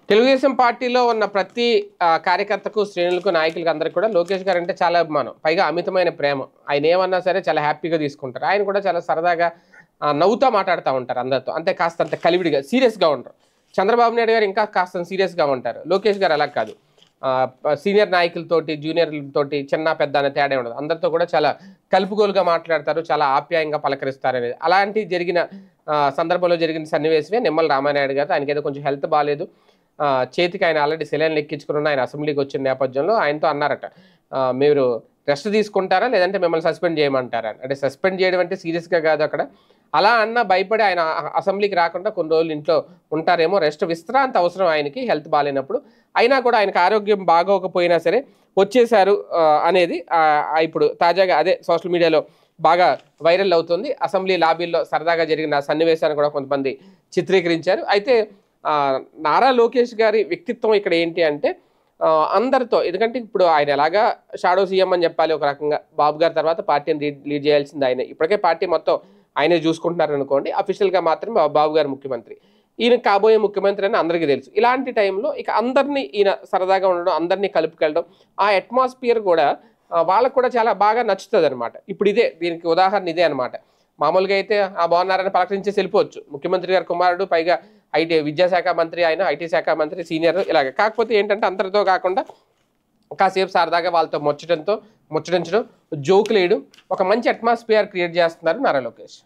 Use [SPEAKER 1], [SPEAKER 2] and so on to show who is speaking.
[SPEAKER 1] తెలుగుదేశం పార్టీలో ఉన్న ప్రతి కార్యకర్తకు, శ్రేణులకు, నాయకులకు అందరికి కూడా లోకేష్ గారు అంటే చాలా అభిమానం. పైగా అమితమైన ప్రేమ. ఆయన ఏమన్నా సరే చాలా హ్యాపీగా తీసుకుంటారు. ఆయన కూడా చాలా సరదాగా నవ్వుతా మాట్లాడుతూ ఉంటారు అందరితో. అంతే కాస్తంత కలివిడిగా, సీరియస్‌గా ఉండరు. చంద్రబాబు నాయుడు గారు ఇంకా కాస్త సీరియస్‌గా ఉంటారు. లోకేష్ గారు అలా కాదు. సీనియర్ నాయకులతోటి, జూనియర్‌లతోటి చిన్న, పెద్ద అనే తేడా ఉండదు. అందరితో కూడా చాలా కలుపుగోలుగా మాట్లాడతారు. చాలా ఆప్యాయంగా పలకరిస్తారనేది. అలాంటి జరిగిన సందర్భంలో జరిగిన సన్నివేశమే నిమ్మల రామానాయుడు గారు. ఆయనకేదో కొంచెం హెల్త్ బాలేదు. చేతికి ఆయన ఆల్రెడీ సెలైన్లు ఎక్కించుకున్న ఆయన అసెంబ్లీకి వచ్చిన నేపథ్యంలో ఆయనతో అన్నారట, మీరు రెస్ట్ తీసుకుంటారా లేదంటే మిమ్మల్ని సస్పెండ్ చేయమంటారా అంటే సస్పెండ్ చేయడం అంటే సీరియస్గా కాదు అక్కడ. అలా అన్న భయపడి ఆయన అసెంబ్లీకి రాకుండా కొన్ని రోజులు ఇంట్లో ఉంటారేమో, రెస్ట్ విశ్రాంతి అవసరం ఆయనకి హెల్త్ బాగాలేనప్పుడు. అయినా కూడా ఆయనకు ఆరోగ్యం బాగోకపోయినా సరే వచ్చేశారు అనేది ఇప్పుడు తాజాగా అదే సోషల్ మీడియాలో బాగా వైరల్ అవుతుంది. అసెంబ్లీ లాబీల్లో సరదాగా జరిగిన సన్నివేశాన్ని కూడా కొంతమంది చిత్రీకరించారు. అయితే నారా లోకేష్ గారి వ్యక్తిత్వం ఇక్కడ ఏంటి అంటే అందరితో, ఎందుకంటే ఇప్పుడు ఆయన ఎలాగా షాడో సీఎం అని చెప్పాలి ఒక రకంగా. బాబు గారి తర్వాత పార్టీని లీడ్ చేయాల్సింది ఆయన. ఇప్పటికే పార్టీ మొత్తం ఆయనే చూసుకుంటున్నారు అనుకోండి. అఫీషియల్గా మాత్రం బాబు గారు ముఖ్యమంత్రి, ఈయన కాబోయే ముఖ్యమంత్రి అని అందరికీ తెలుసు. ఇలాంటి టైంలో ఇక అందరినీ ఈయన సరదాగా ఉండడం, అందరినీ కలుపుకెళ్ళడం, ఆ అట్మాస్ఫియర్ కూడా వాళ్ళకు కూడా చాలా బాగా నచ్చుతుంది అనమాట. ఇప్పుడు ఇదే దీనికి ఉదాహరణ ఇదే అనమాట. మామూలుగా అయితే బాగున్నారని పలకరించేసి వెళ్ళిపోవచ్చు. ముఖ్యమంత్రి గారి కుమారుడు, పైగా విద్యాశాఖ మంత్రి, ఆయన ఐటీ శాఖ మంత్రి, సీనియర్ ఇలాగ. కాకపోతే ఏంటంటే అందరితో కాకుండా కాసేపు సరదాగా వాళ్ళతో ముచ్చటించడం, జోకులు వేయడం, ఒక మంచి అట్మాస్ఫియర్ క్రియేట్ చేస్తున్నారు నారా లోకేష్.